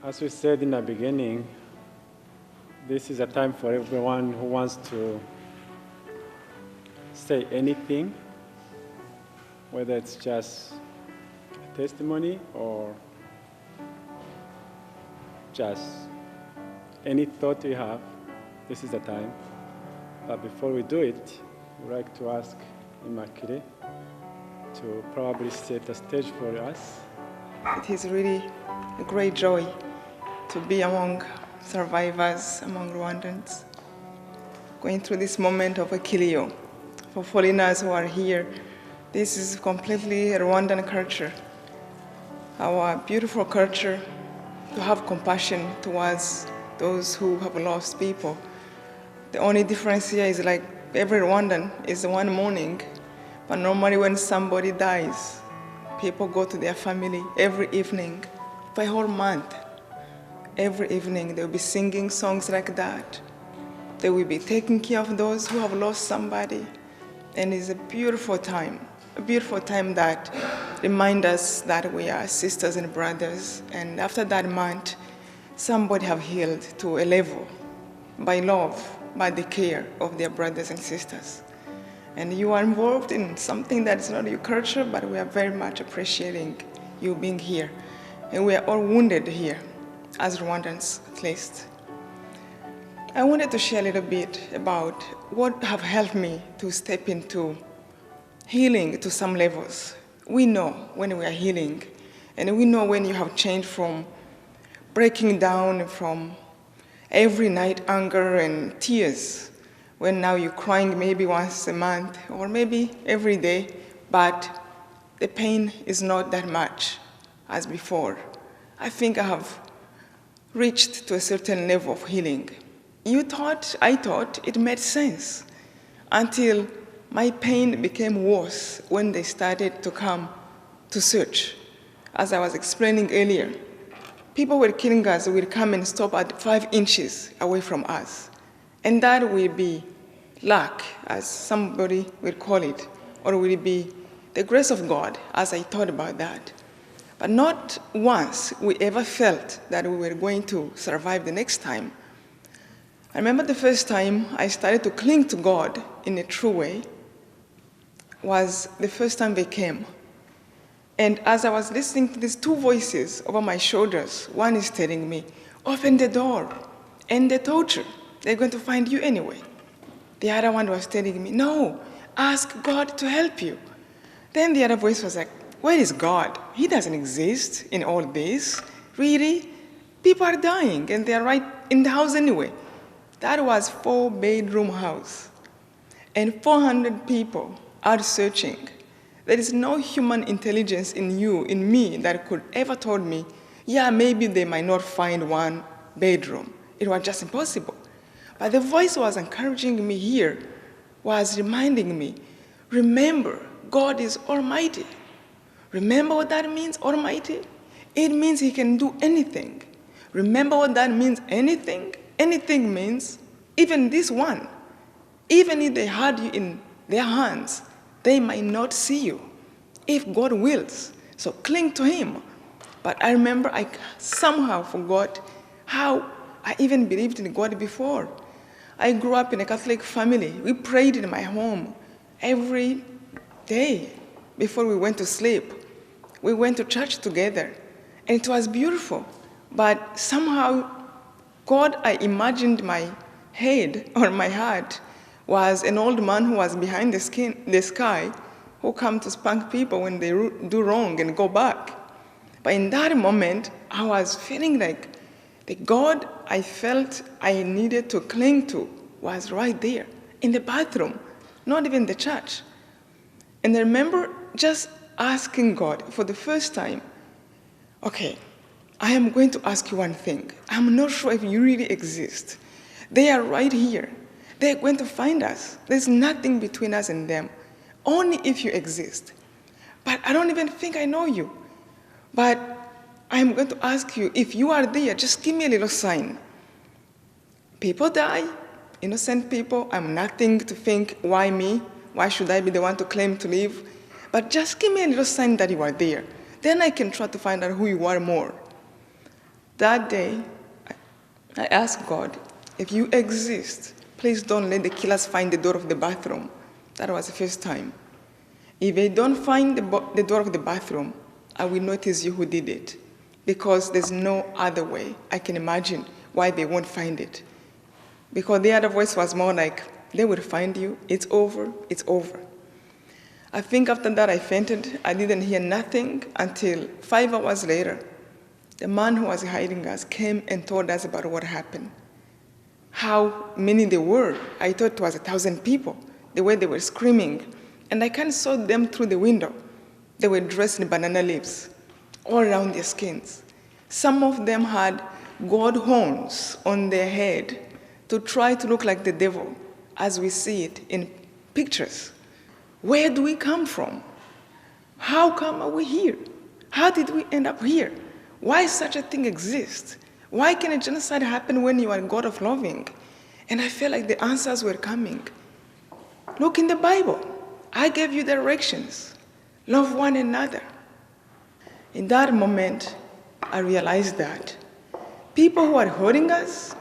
As we said in the beginning, this is a time for everyone who wants to say anything, whether it's just a testimony or just any thought you have. This is the time. But before we do it, we'd like to ask Immaculée to probably set the stage for us. It is really a great joy to be among survivors, among Rwandans, going through this moment of Akilio. For foreigners who are here, this is completely Rwandan culture, our beautiful culture to have compassion towards those who have lost people. The only difference here is like every Rwandan is one mourning, but normally when somebody dies, people go to their family every evening for a whole month. Every evening they will be singing songs like that. They will be taking care of those who have lost somebody. And it's a beautiful time that reminds us that we are sisters and brothers. And after that month, somebody have healed to a level by love, by the care of their brothers and sisters. And you are involved in something that is not your culture, but we are very much appreciating you being here. And we are all wounded here, as Rwandans at least. I wanted to share a little bit about what have helped me to step into healing to some levels. We know when we are healing, and we know when you have changed from breaking down from every night anger and tears, when now you're crying maybe once a month or maybe every day, but the pain is not that much as before. I think I have reached to a certain level of healing. I thought it made sense until my pain became worse when they started to come to search. As I was explaining earlier, people were killing us, will come and stop at 5 inches away from us. And that will be luck, as somebody will call it, or will it be the grace of God, as I thought about that. But not once we ever felt that we were going to survive the next time. I remember the first time I started to cling to God in a true way was the first time they came. And as I was listening to these two voices over my shoulders, one is telling me, open the door, end the torture. They're going to find you anyway. The other one was telling me, no, ask God to help you. Then the other voice was like, where is God? He doesn't exist in all this. Really? People are dying and they're right in the house anyway. That was a 4-bedroom house. And 400 people are searching. There is no human intelligence in you, in me, that could ever told me, yeah, maybe they might not find 1 bedroom. It was just impossible. But the voice was encouraging me here, was reminding me, remember, God is almighty. Remember what that means, almighty? It means he can do anything. Remember what that means, anything? Anything means, even this one, even if they had you in their hands, they might not see you, if God wills. So cling to him. But I remember I somehow forgot how I even believed in God before. I grew up in a Catholic family. We prayed in my home every day before we went to sleep. We went to church together, and it was beautiful. But somehow, God, I imagined my head or my heart was an old man who was behind the sky, who come to spank people when they do wrong and go back. But in that moment, I was feeling like the God I felt I needed to cling to was right there in the bathroom, not even the church. And I remember just asking God for the first time, okay, I am going to ask you one thing. I'm not sure if you really exist. They are right here. They're going to find us. There's nothing between us and them, only if you exist. But I don't even think I know you. But I'm going to ask you, if you are there, just give me a little sign. People die, innocent people. I'm nothing to think, why me? Why should I be the one to claim to live? But just give me a little sign that you are there. Then I can try to find out who you are more. That day, I asked God, if you exist, please don't let the killers find the door of the bathroom. That was the first time. If they don't find the door of the bathroom, I will notice you who did it, because there's no other way I can imagine why they won't find it. Because the other voice was more like, they will find you, it's over, it's over. I think after that I fainted. I didn't hear nothing until 5 hours later. The man who was hiding us came and told us about what happened. How many there were. I thought it was 1,000 people, the way they were screaming. And I kind of saw them through the window. They were dressed in banana leaves, all around their skins. Some of them had gold horns on their head to try to look like the devil, as we see it in pictures. Where do we come from? How come are we here? How did we end up here? Why such a thing exists? Why can a genocide happen when you are a God of loving? And I felt like the answers were coming. Look in the Bible. I gave you directions. Love one another. In that moment, I realized that people who are hurting us,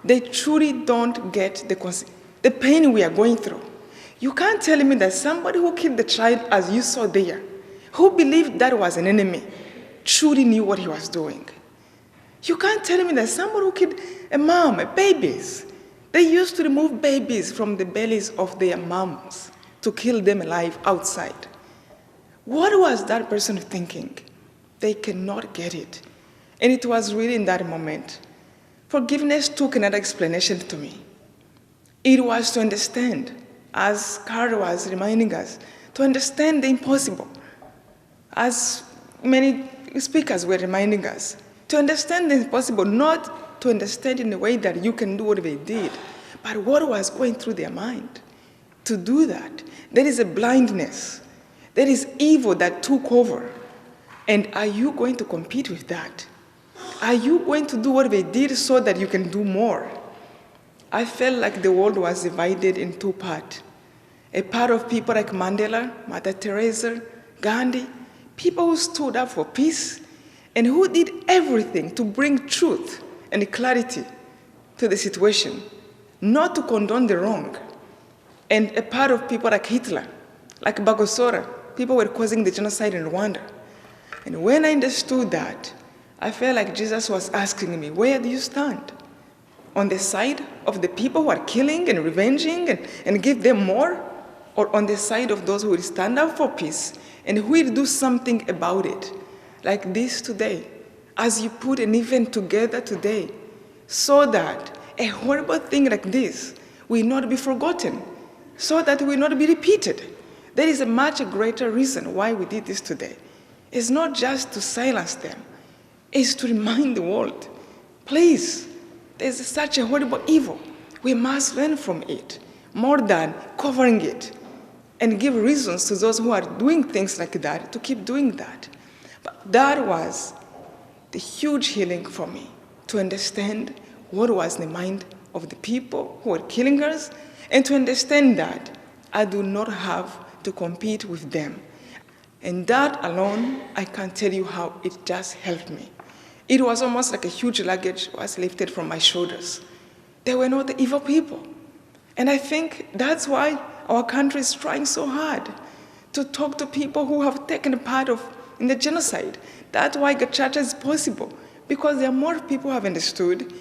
they truly don't get the pain we are going through. You can't tell me that somebody who killed the child, as you saw there, who believed that was an enemy, truly knew what he was doing. You can't tell me that somebody who killed a mom, babies, they used to remove babies from the bellies of their moms to kill them alive outside. What was that person thinking? They cannot get it. And it was really in that moment. Forgiveness took another explanation to me. It was to understand, as Carl was reminding us, to understand the impossible. As many speakers were reminding us, to understand the impossible, not to understand in a way that you can do what they did, but what was going through their mind. To do that, there is a blindness. There is evil that took over. And are you going to compete with that? Are you going to do what they did so that you can do more? I felt like the world was divided in two parts. A part of people like Mandela, Mother Teresa, Gandhi, people who stood up for peace and who did everything to bring truth and clarity to the situation, not to condone the wrong. And a part of people like Hitler, like Bagosora, people were causing the genocide in Rwanda. And when I understood that, I felt like Jesus was asking me, where do you stand? On the side of the people who are killing and revenging and give them more? Or on the side of those who will stand up for peace and who will do something about it? Like this today, as you put an event together today, so that a horrible thing like this will not be forgotten, so that it will not be repeated. There is a much greater reason why we did this today. It's not just to silence them. It's to remind the world, please, there's such a horrible evil. We must learn from it, more than covering it, and give reasons to those who are doing things like that to keep doing that. But that was the huge healing for me, to understand what was in the mind of the people who were killing us, and to understand that I do not have to compete with them. And that alone, I can't tell you how it just helped me. It was almost like a huge luggage was lifted from my shoulders. They were not the evil people. And I think that's why our country is trying so hard to talk to people who have taken part in the genocide. That's why Gachacha is possible, because there are more people who have understood.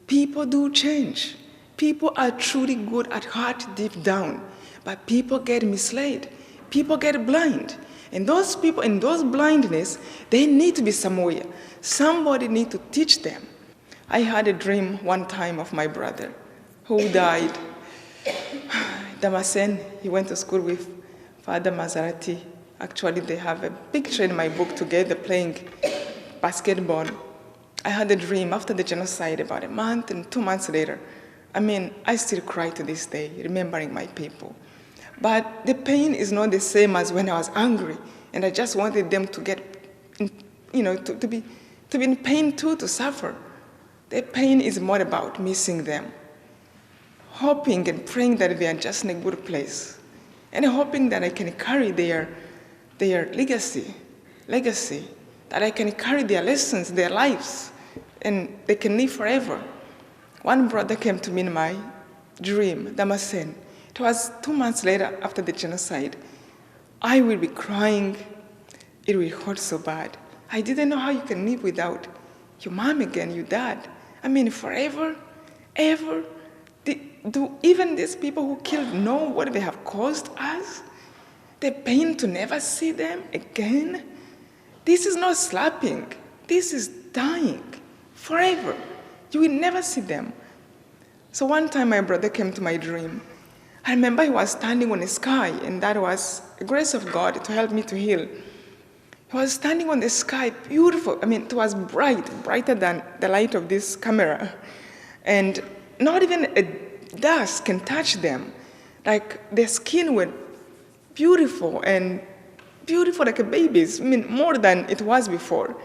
People do change. People are truly good at heart deep down, but people get misled. People get blind. And those people in those blindness, they need to be somewhere. Somebody needs to teach them. I had a dream one time of my brother who died. Damasen, he went to school with Father Mazarati. Actually, they have a picture in my book together playing basketball. I had a dream after the genocide about a month and 2 months later. I still cry to this day, remembering my people. But the pain is not the same as when I was angry, and I just wanted them to get, to be in pain too, to suffer. The pain is more about missing them, hoping and praying that they are just in a good place, and hoping that I can carry their legacy, that I can carry their lessons, their lives, and they can live forever. One brother came to me in my dream, Damasen. It was 2 months later after the genocide. I will be crying. It will hurt so bad. I didn't know how you can live without your mom again, your dad. I mean, forever, ever. Do even these people who killed know what they have caused us? The pain to never see them again? This is not slapping. This is dying forever. You will never see them. So one time my brother came to my dream. I remember he was standing on the sky, and that was the grace of God to help me to heal. He was standing on the sky, beautiful. I mean, it was bright, brighter than the light of this camera. And not even a dust can touch them. Like their skin were beautiful and beautiful like a baby's. I mean, more than it was before.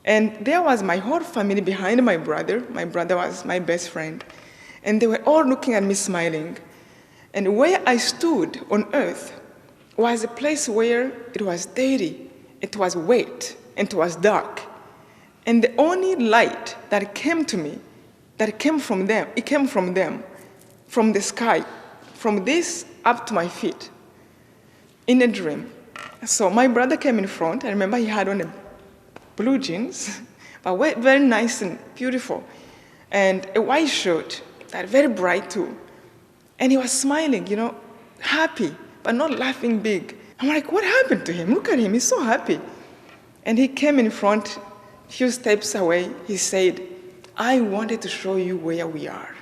And there was my whole family behind my brother. My brother was my best friend. And they were all looking at me smiling. And where I stood on earth was a place where it was dirty, it was wet, and it was dark. And the only light that came to me, that came from them, it came from them, from the sky, from this up to my feet, in a dream. So my brother came in front. I remember he had on a blue jeans, but very nice and beautiful, and a white shirt, that very bright too. And he was smiling, happy, but not laughing big. I'm like, what happened to him? Look at him, he's so happy. And he came in front, a few steps away. He said, I wanted to show you where we are.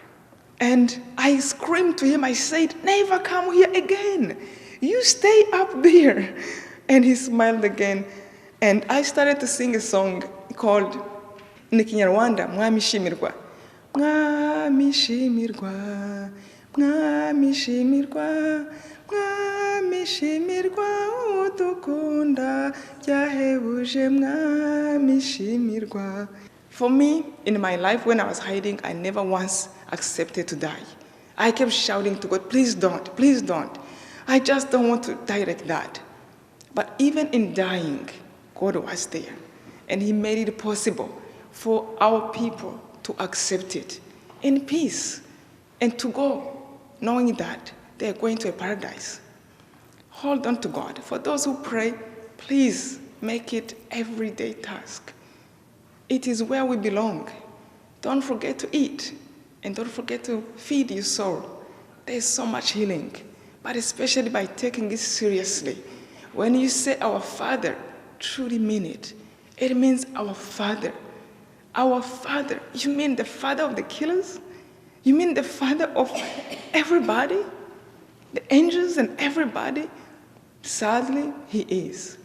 And I screamed to him, I said, never come here again. You stay up there. And he smiled again. And I started to sing a song called, in the Rwanda, Mwami Shimirwa. Mwami Shimirwa, Mwami Shimirwa, Mwami Shimirwa, udukunda, byahebuje Mwami Shimirwa. For me, in my life, when I was hiding, I never once accepted to die. I kept shouting to God, please don't, please don't. I just don't want to die like that. But even in dying, God was there. And he made it possible for our people to accept it in peace and to go, knowing that they're going to a paradise. Hold on to God. For those who pray, please make it everyday task. It is where we belong. Don't forget to eat, and don't forget to feed your soul. There's so much healing, but especially by taking it seriously. When you say our Father, truly mean it. It means our Father. Our Father. You mean the Father of the killers? You mean the Father of everybody? The angels and everybody? Sadly, he is.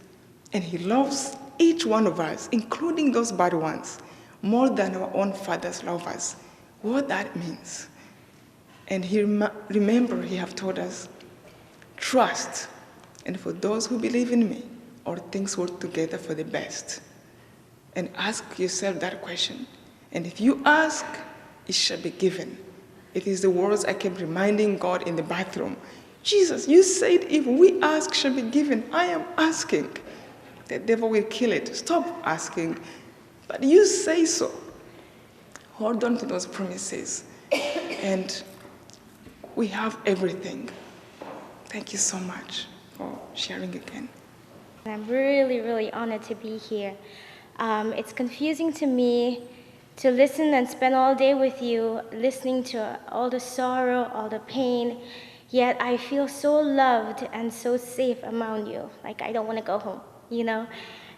And he loves each one of us, including those bad ones, more than our own fathers love us. What that means. And remember, he have told us, trust. And for those who believe in me, all things work together for the best. And ask yourself that question. And if you ask, it shall be given. It is the words I kept reminding God in the bathroom. Jesus, you said if we ask, shall be given. I am asking. The devil will kill it. Stop asking. But you say so. Hold on to those promises. And we have everything. Thank you so much for sharing again. I'm really, really honored to be here. It's confusing to me to listen and spend all day with you, listening to all the sorrow, all the pain, yet I feel so loved and so safe around you. Like I don't want to go home,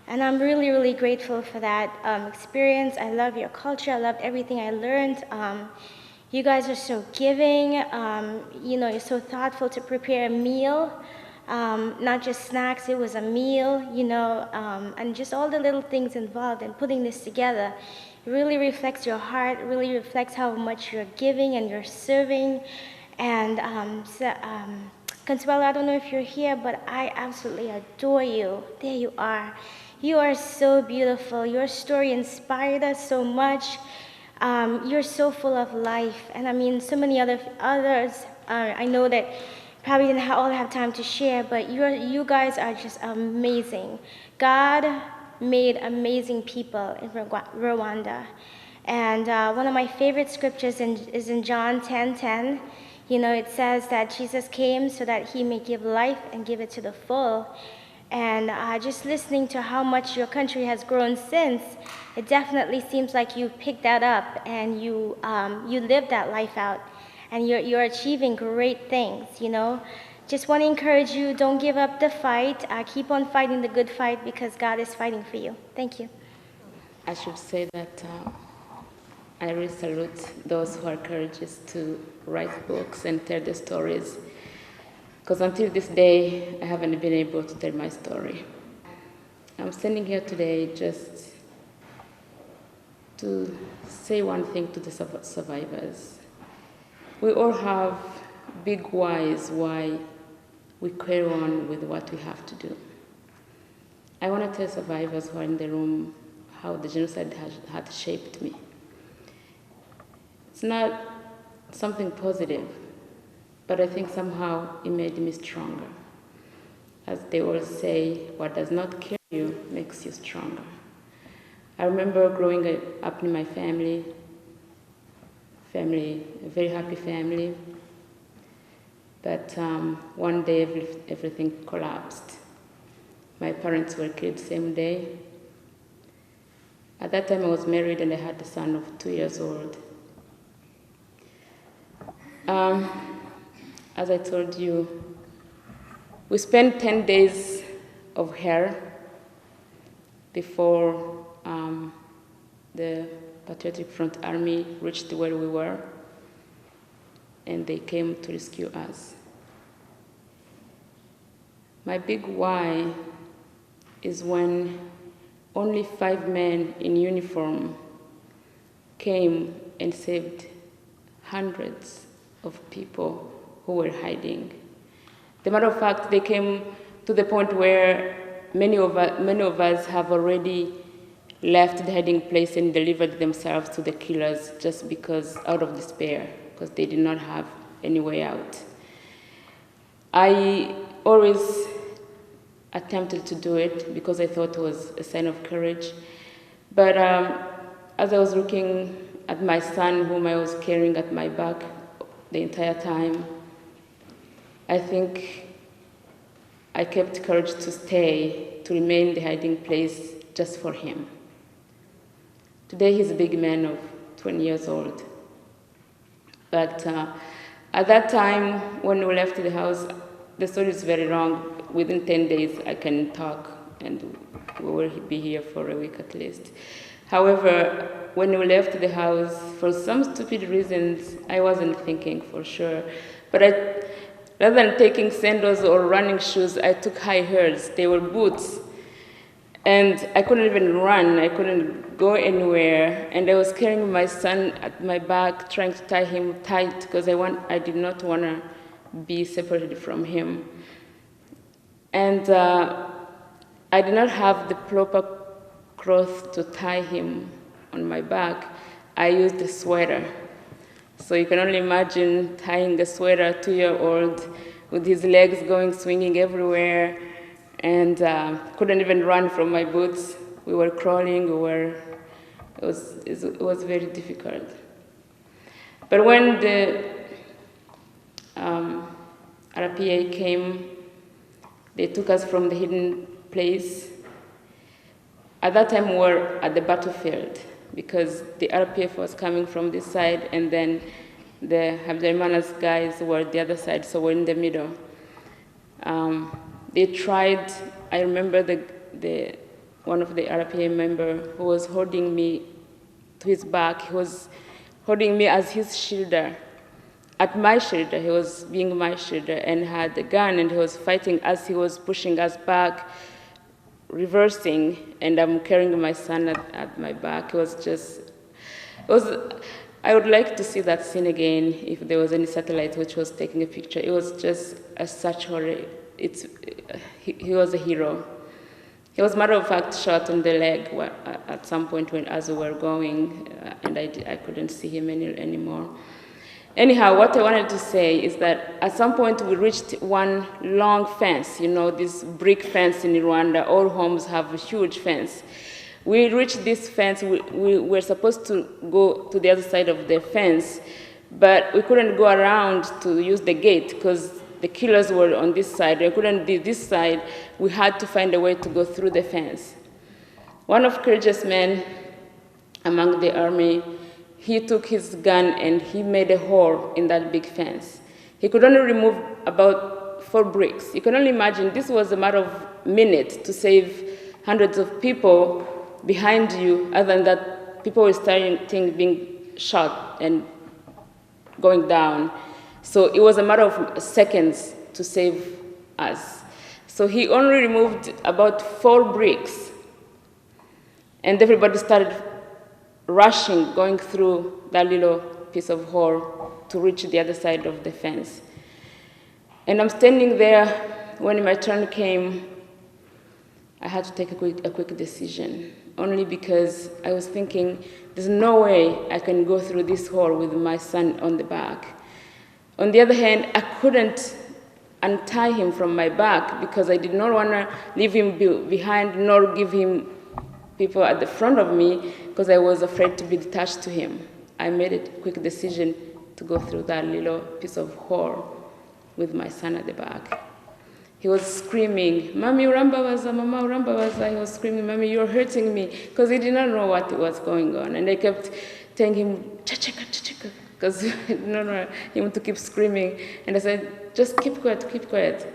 And I'm really, really grateful for that experience. I love your culture. I loved everything I learned. You guys are so giving. You're so thoughtful to prepare a meal. Not just snacks, it was a meal, and just all the little things involved in putting this together. It really reflects your heart, really reflects how much you're giving and you're serving. And Consuelo, I don't know if you're here, but I absolutely adore you. There you are. You are so beautiful. Your story inspired us so much. You're so full of life. And I mean, so many others, I know that probably didn't all have time to share, but you guys are just amazing. God made amazing people in Rwanda. And one of my favorite scriptures is in John 10:10. You know, it says that Jesus came so that he may give life and give it to the full. And just listening to how much your country has grown since, it definitely seems like you picked that up and you lived that life out, and you're achieving great things, you know. Just want to encourage you, don't give up the fight. Keep on fighting the good fight because God is fighting for you. Thank you. I should say that I really salute those who are courageous to write books and tell their stories, because until this day, I haven't been able to tell my story. I'm standing here today just to say one thing to the survivors. We all have big whys why we carry on with what we have to do. I want to tell survivors who are in the room how the genocide had shaped me. It's not something positive, but I think somehow it made me stronger. As they always say, what does not kill you makes you stronger. I remember growing up in my family, a very happy family, but one day everything collapsed. My parents were killed the same day. At that time I was married and I had a son of 2 years old. As I told you, we spent 10 days of hell before the Patriotic Front Army reached where we were, and they came to rescue us. My big why is when only 5 men in uniform came and saved hundreds of people who were hiding. As a matter of fact, they came to the point where many of us have already left the hiding place and delivered themselves to the killers just because, out of despair, because they did not have any way out. I always attempted to do it because I thought it was a sign of courage. But as I was looking at my son, whom I was carrying at my back the entire time, I think I kept courage to stay, to remain in the hiding place just for him. Today he's a big man of 20 years old. But at that time, when we left the house, the story is very long. Within 10 days, I can talk, and we will be here for a week at least. However, when we left the house, for some stupid reasons, I wasn't thinking for sure. But rather than taking sandals or running shoes, I took high heels. They were boots. And I couldn't even run. I couldn't go anywhere. And I was carrying my son at my back, trying to tie him tight, because I did not want to be separated from him. And I did not have the proper cloth to tie him on my back. I used a sweater. So you can only imagine tying a sweater, a 2-year-old, with his legs going swinging everywhere, and couldn't even run from my boots. We were crawling. It was very difficult. But when the RPA came, they took us from the hidden place. At that time, we were at the battlefield because the RPF was coming from this side, and then the Habyarimana's guys were the other side, so we're in the middle. They tried. I remember one of the RPA member who was holding me to his back. He was holding me as his shielder. At my shoulder, he was being my shoulder and had a gun, and he was fighting as he was pushing us back, reversing, and I'm carrying my son at my back. I would like to see that scene again if there was any satellite which was taking a picture. It was just such horror. He was a hero. He was, matter of fact, shot on the leg at some point as we were going, and I couldn't see him anymore. Anyhow, what I wanted to say is that at some point we reached one long fence, you know, this brick fence in Rwanda. All homes have a huge fence. We reached this fence. We were supposed to go to the other side of the fence, but we couldn't go around to use the gate because the killers were on this side. We couldn't be this side. We had to find a way to go through the fence. One of the courageous men among the army, he took his gun and he made a hole in that big fence. He could only remove about 4 bricks. You can only imagine this was a matter of minutes to save hundreds of people behind you. Other than that, people were starting being shot and going down. So it was a matter of seconds to save us. So he only removed about 4 bricks. And everybody started rushing, going through that little piece of hole to reach the other side of the fence. And I'm standing there. When my turn came, I had to take a quick decision, only because I was thinking, there's no way I can go through this hole with my son on the back. On the other hand, I couldn't untie him from my back because I did not want to leave him behind nor give him people at the front of me because I was afraid to be attached to him. I made a quick decision to go through that little piece of hole with my son at the back. He was screaming, "Mami, urambabaza, mama, urambabaza." He was screaming, "Mami, you're hurting me," because he did not know what was going on. And I kept telling him, "Chachika, chachika," because I did not want him to keep screaming. And I said, "Just keep quiet, keep quiet."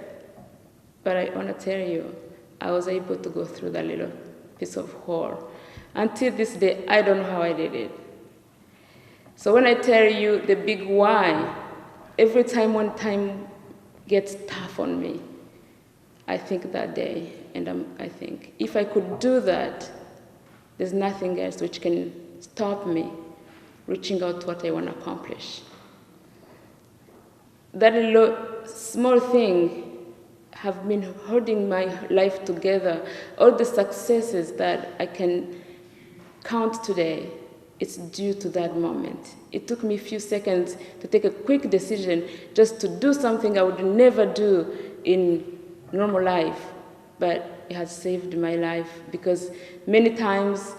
But I want to tell you, I was able to go through that little piece of hole. Until this day, I don't know how I did it. So when I tell you the big why, every time one time gets tough on me, I think that day, and I think, if I could do that, there's nothing else which can stop me reaching out to what I want to accomplish. That little small thing have been holding my life together. All the successes that I can count today, it's due to that moment. It took me a few seconds to take a quick decision just to do something I would never do in normal life, but it has saved my life because many times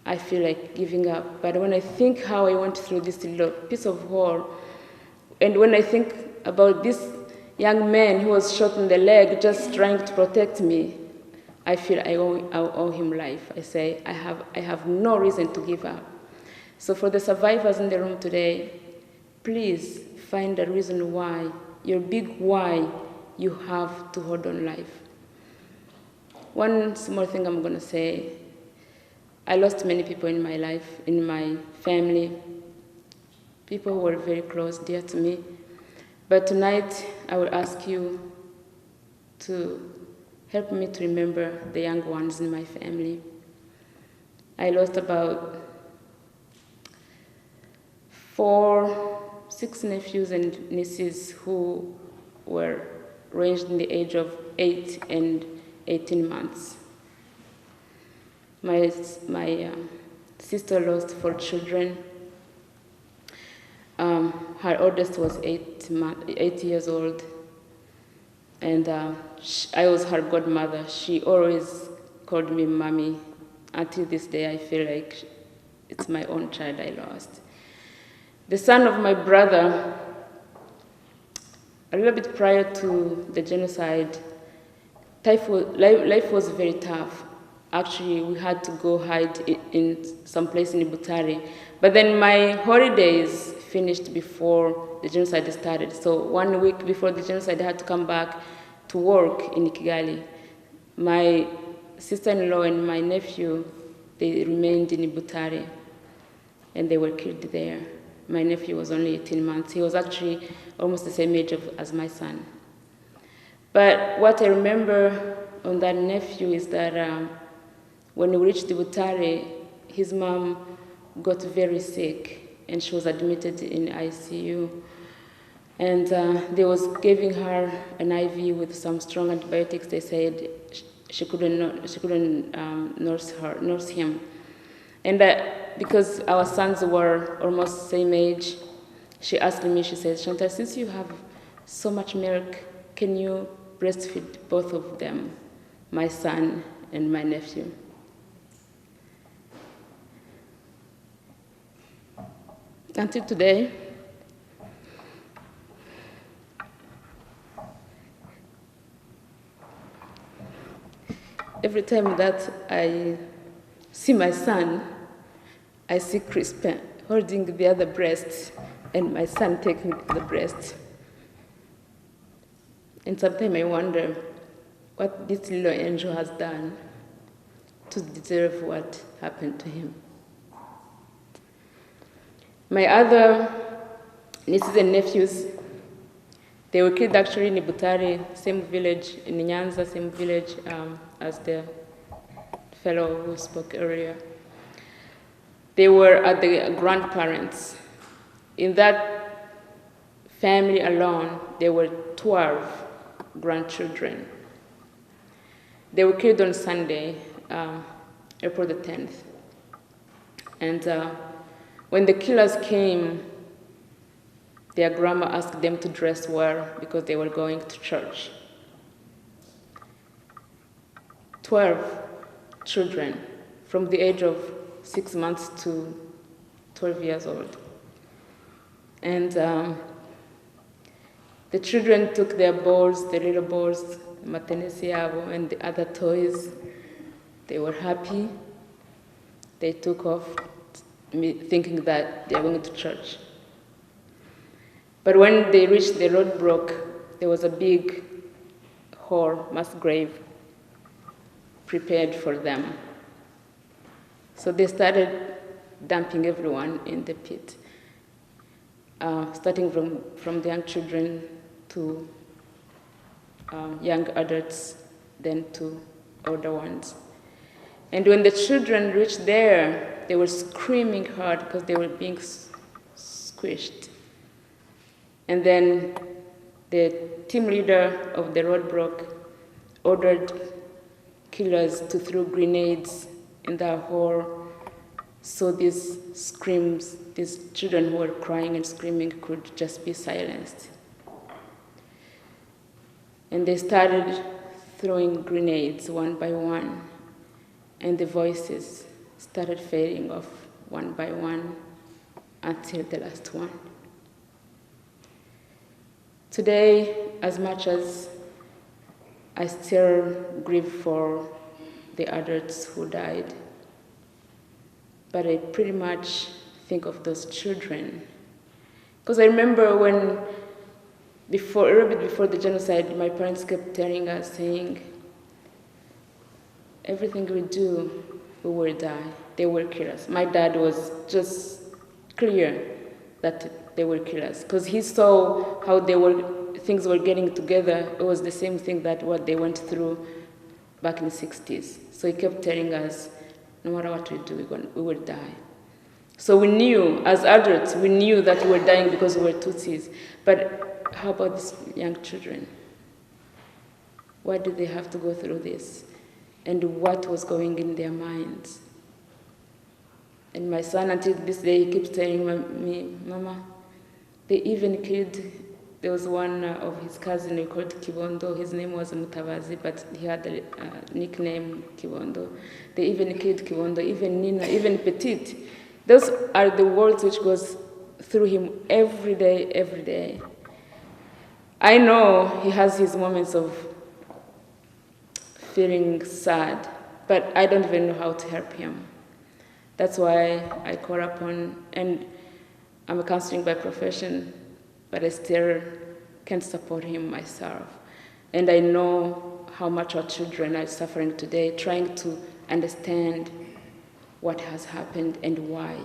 I feel like giving up. But when I think how I went through this little piece of hole, and when I think about this young man who was shot in the leg just trying to protect me, I feel I owe him life. I say, I have no reason to give up. So for the survivors in the room today, please find a reason why, your big why, you have to hold on life. One small thing I'm going to say, I lost many people in my life, in my family, people who were very close, dear to me. But tonight, I will ask you to help me to remember the young ones in my family. I lost about 6 nephews and nieces who were ranged in the age of 8 and 18 months. My sister lost 4 children. Her oldest was 8 years old, and I was her godmother. She always called me mommy. Until this day, I feel like it's my own child I lost. The son of my brother, a little bit prior to the genocide, life was very tough. Actually, we had to go hide in some place in Butare. But then my holidays finished before the genocide started. So 1 week before the genocide, I had to come back to work in Kigali. My sister-in-law and my nephew, they remained in Butare, and they were killed there. My nephew was only 18 months. He was actually almost the same age as my son. But what I remember on that nephew is that when we reached Butare, his mom got very sick, and she was admitted in ICU. And they was giving her an IV with some strong antibiotics. They said she couldn't nurse him. And because our sons were almost same age, she asked me, she said, Chantal, since you have so much milk, can you breastfeed both of them, my son and my nephew? Until today, every time that I see my son, I see Crispin holding the other breast and my son taking the breast. And sometimes I wonder what this little angel has done to deserve what happened to him. My other nieces and nephews, they were killed actually in Butare, same village, in Nyanza, same village as the fellow who spoke earlier. They were at the grandparents. In that family alone, there were 12 grandchildren. They were killed on Sunday, April the 10th. And when the killers came, their grandma asked them to dress well because they were going to church. 12 children from the age of 6 months to 12 years old. And the children took their balls, the little balls, matenesiabo, and the other toys. They were happy. They took off, thinking that they were going to church. But when they reached the roadblock, there was a big hole, mass grave, prepared for them. So they started dumping everyone in the pit, starting from the young children to young adults, then to older ones. And when the children reached there, they were screaming hard because they were being squished. And then the team leader of the roadblock ordered killers to throw grenades in the hole so these screams, these children who were crying and screaming could just be silenced. And they started throwing grenades one by one, and the voices started fading off one by one until the last one. Today, as much as I still grieve for the adults who died, but I pretty much think of those children. Because I remember when, a little bit before the genocide, my parents kept telling us, saying, everything we do, we will die. They will kill us. My dad was just clear that they will kill us, because he saw how things were getting together. It was the same thing that what they went through back in the 60s. So he kept telling us, no matter what we do, we will die. So we knew, as adults, we knew that we were dying because we were Tutsis. But how about these young children? Why did they have to go through this? And what was going in their minds? And my son, until this day, he keeps telling me, Mama, they even killed, there was one of his cousins we called Kibondo. His name was Mutabazi, but he had a nickname Kibondo. They even killed Kibondo, even Nina, even Petit. Those are the words which goes through him every day, every day. I know he has his moments of feeling sad, but I don't even know how to help him. That's why I call upon, and I'm a counseling by profession, but I still can't support him myself. And I know how much our children are suffering today, trying to understand what has happened and why.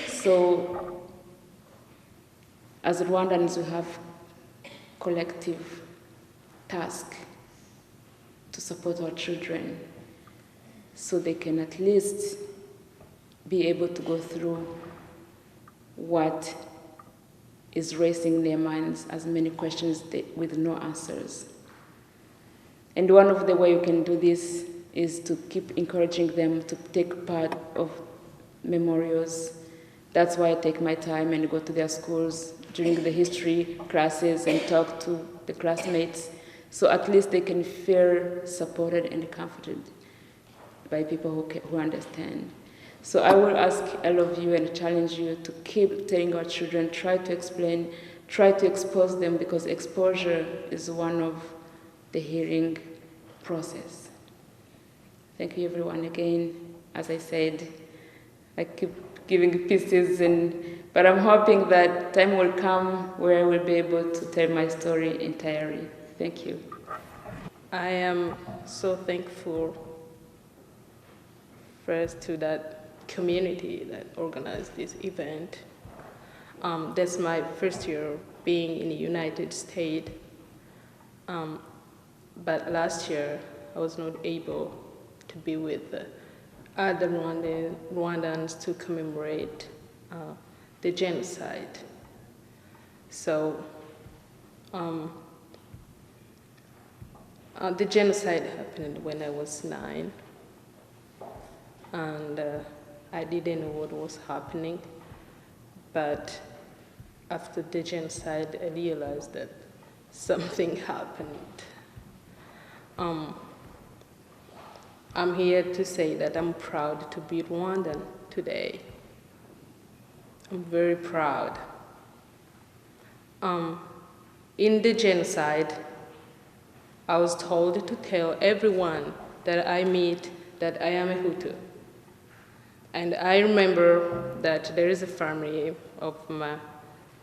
So, as Rwandans, we have collective task to support our children so they can at least be able to go through what is raising their minds as many questions with no answers. And one of the ways you can do this is to keep encouraging them to take part of memorials, That's why I take my time and go to their schools during the history classes and talk to the classmates, so at least they can feel supported and comforted by people who understand. So I will ask all of you and challenge you to keep telling our children, try to explain, try to expose them, because exposure is one of the healing process. Thank you everyone again. As I said, I keep giving pieces, but I'm hoping that time will come where I will be able to tell my story entirely. Thank you. I am so thankful first to that community that organized this event. That's my first year being in the United States. But last year, I was not able to be with other Rwandans to commemorate the genocide. So the genocide happened when I was 9, and I didn't know what was happening. But after the genocide, I realized that something happened. I'm here to say that I'm proud to be Rwandan today. I'm very proud. In the genocide, I was told to tell everyone that I meet that I am a Hutu. And I remember that there is a family of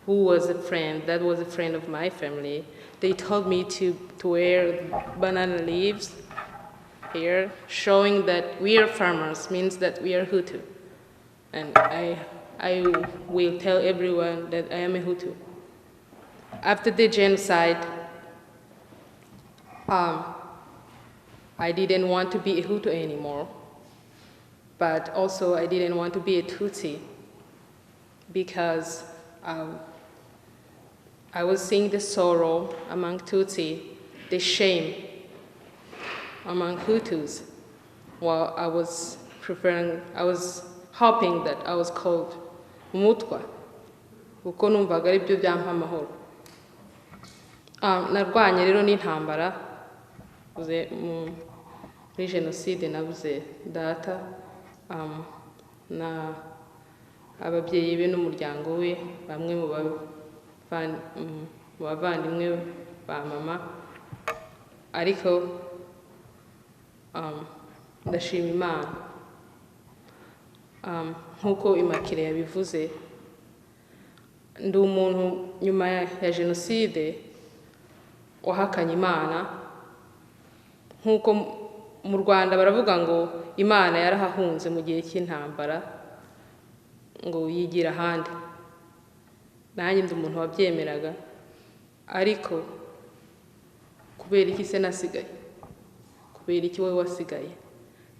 who was a friend, that was a friend of my family. They told me to wear banana leaves here, showing that we are farmers, means that we are Hutu. And I will tell everyone that I am a Hutu. After the genocide, I didn't want to be a Hutu anymore, but also I didn't want to be a Tutsi, because I was seeing the sorrow among Tutsi, the shame among Hutus, while I was hoping that I was called Umutwa, kuko numvaga ari byo byampa amahoro. Narwanye rero n'intambara, muri Genocide nabuze data, na ababyeyi be n'umuryango we, bamwe mu bavandimwe ba mama, ariko ndashima Imana. Nk'uko Immaculée yabivuze, ndi umuntu nyuma ya Genocide wahakanye Imana. Nk'uko mu Rwanda baravuga ngo Imana yarahahunze mu gihe cy'intambara, ngo yigira ahandi. Nanjye ndi umuntu wabyemeraga, ariko kubera iki se nasigaye? Kubera iki wowe wasigaye?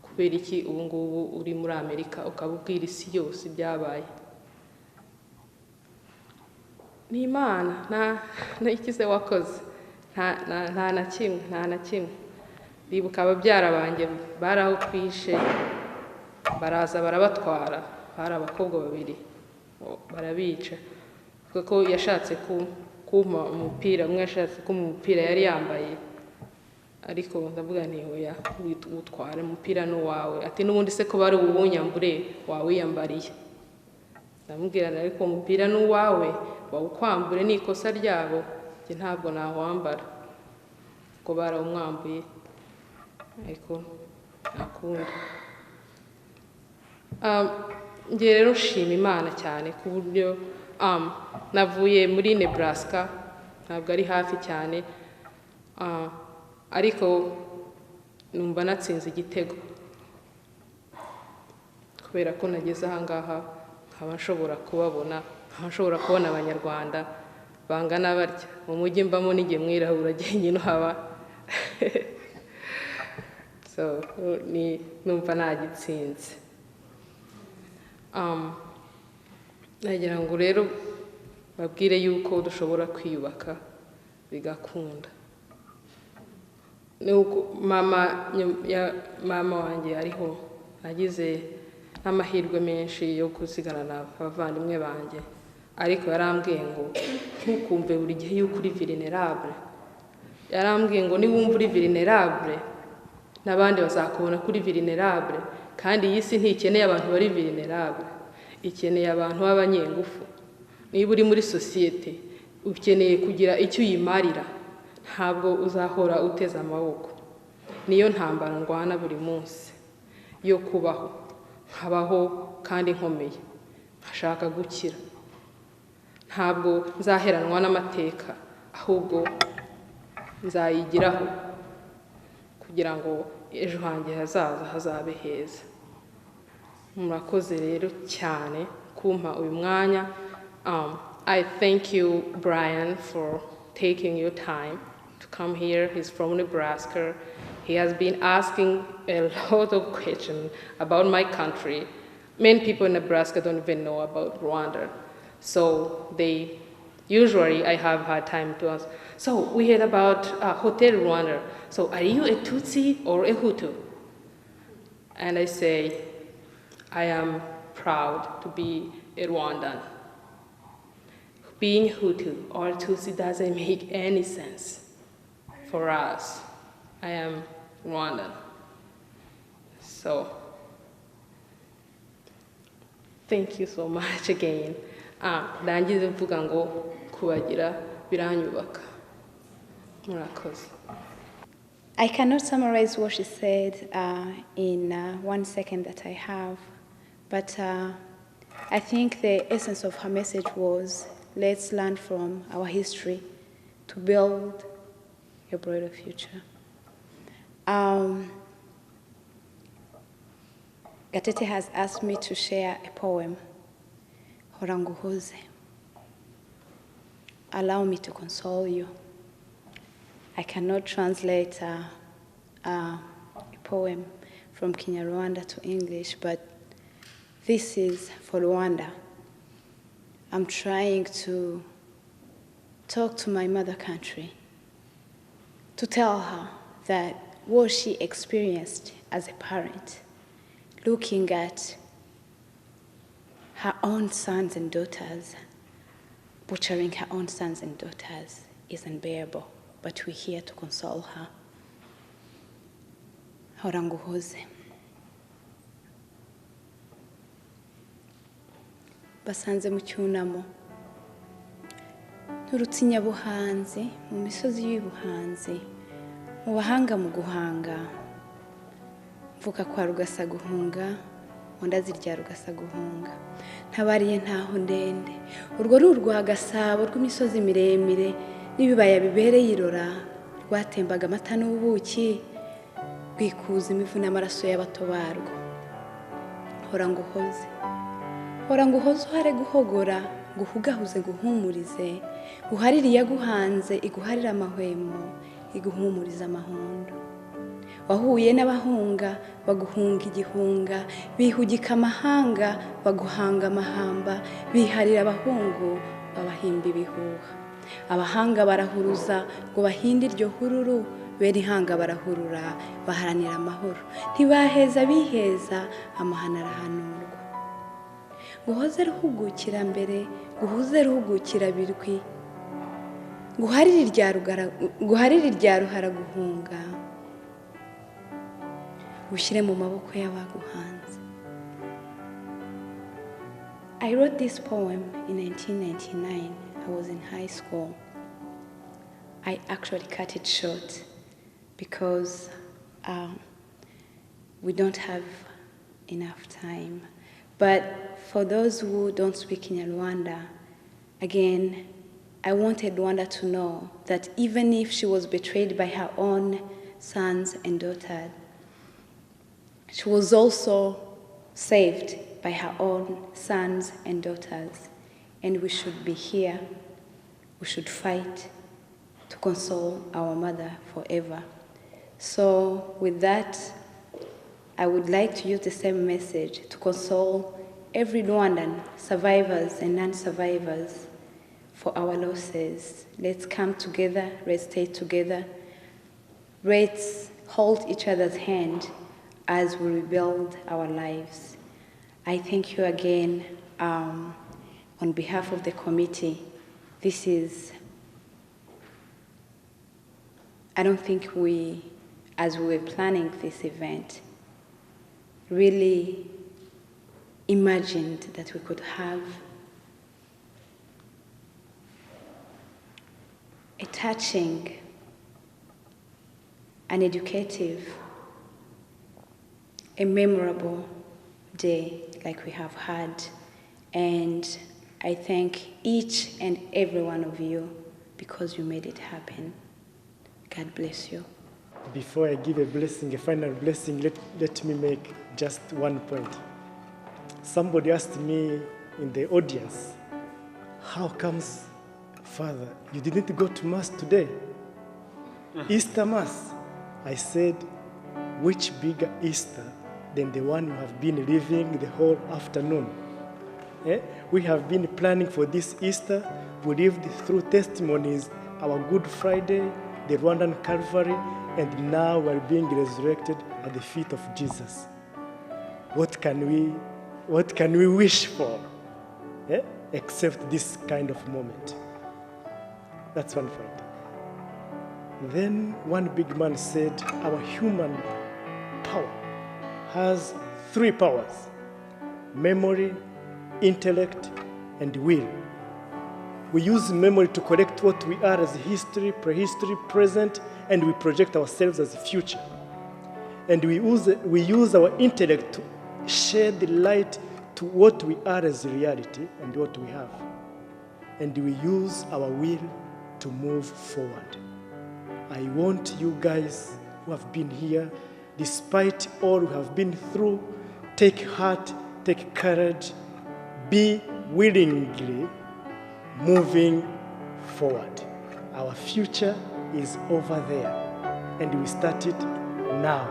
Kubera iki ubu ngubu uri muri Amerika ukaba ubwira isi yose ibyabaye? Ni Imana, nta ikize wakoze, nta na kimwe. Ndibuka ababyara banjye bari aho twishe, baraza barabatwara, bari abakobwa babiri, barabica. Kuko yashatse kumpa umupira, umwe yashatse kumpa umupira yari yambaye, ariko ndavuga nti oya, utware umupira n'uwawe. Ati n'ubundi se ko bari uwunyambure wawiyambariye. Ndamubwira ariko umupira n'uwawe, bawukwambure n'ikosa ryabo, njye ntabwo nawambara, kuko barawumwambuye, ariko nakundi. Njye rero nshima Imana cyane ku buryo navuye muri Nebraska, ntabwo ari hafi cyane, ariko numva natsinze igitego, kubera ko nageze aha ngaha nkaba nshobora kubabona, nkaba nshobora kubona Abanyarwanda bangana barya. Mu mujyi mbamo n'igihe mwirabura jyenyine uhaba. So numva nagitsinze. Nagira ngo rero babwire yuko dushobora kwiyubaka bigakunda. Nuko mama wanjye ariho, nagize n'amahirwe menshi yo gusigarana abavandimwe banjye, ariko yarambwiye ngo ntukumve buri gihe yuko uri vulnerable. Yarambwiye ngo niwumva uri vulnerable n'abandi bazakubona kuri vulnerable, kandi iyi si ntikeneye abantu bari vulnerable, ikeneye abantu b'abanyengufu. Niba uri muri societe ukeneye kugira icyo uyimarira, ntabwo uzahora uteze amaboko. Niyo ntambara ndwana buri munsi yo kubaho, nkabaho kandi nkomeye, nkashaka gukira. Ntabwo nzaheranwa n'amateka, ahubwo nzayigiraho kugira ngo ejo hanjye hazaza hazabe heza. Murakoze rero cyane kumpa uyu mwanya. I thank you, Brian, for taking your time to come here. He's from Nebraska. He has been asking a lot of questions about my country. Many people in Nebraska don't even know about Rwanda. So usually I have hard time to ask. So we heard about Hotel Rwanda. So are you a Tutsi or a Hutu? And I say, I am proud to be a Rwandan. Being Hutu or Tutsi doesn't make any sense for us. I am Rwandan. So, thank you so much again. Ndangize mvuga ngo kubagira biranyubaka. Murakoze. I cannot summarize what she said in 1 second that I have, but I think the essence of her message was, let's learn from our history to build a brighter future. Gatete has asked me to share a poem, Horanguhoze. Allow me to console you. I cannot translate a poem from Kinyarwanda to English, but this is for Rwanda. I'm trying to talk to my mother country, to tell her that what she experienced as a parent, looking at her own sons and daughters, butchering her own sons and daughters, is unbearable. But we're here to console her. Horanguhoze. Basanze mu cyunamo, nturutse inyabuhanzi mu misozi y'ubuhanzi, mu bahanga mu guhanga, mvuka kwa rugasa guhunga, onda zirya rugasa guhunga, ntabariye ntaho ndende, urwo ni urwa Gasabo rw'imisozi miremire n'ibibaya bibereye irora, rwatembaga amata n'ubuki, rwikuza imivu n'amaraso y'abato barwo. Horanguhoze. Horanguhoze uhare guhogora, guhugahuze guhumurize, uharire iyaguhanze iguharire amahwemo, iguhumuriza amahundo. Wahuye n'abahunga baguhunga igihunga, bihugika amahanga baguhanga amahamba, biharira abahungu babahimba ibihuha. Abahanga barahuruza ngo bahinde iryo hururu, bene ihanga barahurura baharanira amahoro. Ntibaheza biheza, amahana arahanurwa. Guhoze ruhugukira mbere, guhuze ruhugukira birwi, guharire irya ruhara guhunga, ushyire mu maboko y'abaguhanze. I wrote this poem in 1999. I was in high school. I actually cut it short because we don't have enough time. But for those who don't speak Kinyarwanda, again, I wanted Rwanda to know that even if she was betrayed by her own sons and daughters, she was also saved by her own sons and daughters. And we should be here, we should fight to console our mother forever. So with that, I would like to use the same message to console every Rwandan, survivors and non-survivors, for our losses. Let's come together, let's stay together, let's hold each other's hand as we rebuild our lives. I thank you again on behalf of the committee. This is, I don't think we, as we were planning this event, really imagined that we could have a touching, an educative, a memorable day like we have had. And I thank each and every one of you because you made it happen. God bless you. Before I give a blessing, a final blessing, let me make just one point. Somebody asked me in the audience, how comes, Father, you didn't go to Mass today? Easter Mass. I said, which bigger Easter than the one you have been living the whole afternoon? We have been planning for this Easter. We lived through testimonies, our Good Friday, the Rwandan Calvary, and now we're being resurrected at the feet of Jesus. What can we wish for, except this kind of moment? That's one point. Then one big man said, our human power has 3 powers: memory, intellect, and will. We use memory to collect what we are as history, prehistory, present, and we project ourselves as future. And we use our intellect to shed the light to what we are as reality and what we have. And we use our will to move forward. I want you guys who have been here, despite all we have been through, take heart, take courage, be willingly moving forward. Our future is over there, and we start it now.